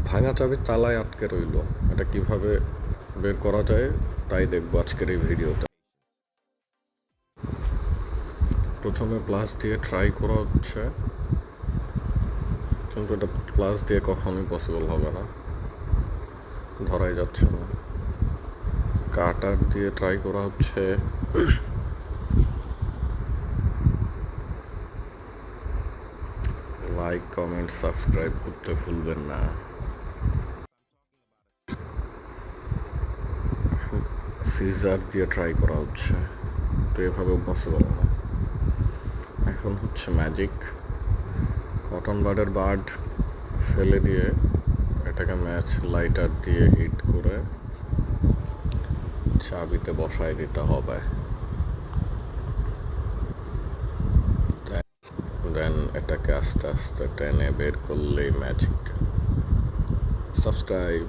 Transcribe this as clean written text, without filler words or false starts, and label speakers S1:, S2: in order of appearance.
S1: ভাঙা চাবি তালায় আটকে রইল, এটা কিভাবে বের করা যায় তাই দেখবো আজকের এই ভিডিওতে। প্রথমে প্লাস দিয়ে ট্রাই করা হচ্ছে, কিন্তু এটা প্লাস দিয়ে কখনোই পসিবল হবে না, ধরাই যাচ্ছে না। কাটার দিয়ে ট্রাই করা হচ্ছে, লাইক কমেন্ট সাবস্ক্রাইব করতে ভুলবেন না। সিজার দিয়ে ট্রাই করা হচ্ছে, তো এভাবেও পসিবল না। এখন হচ্ছে ম্যাজিক, কটন বাডের বাড ফেলে দিয়ে এটাকে ম্যাচ লাইটার দিয়ে হিট করে চাবিতে বসায় দিতে হবে। দেন এটাকে আস্তে আস্তে টেনে বের করলেই ম্যাজিক। সাবস্ক্রাইব।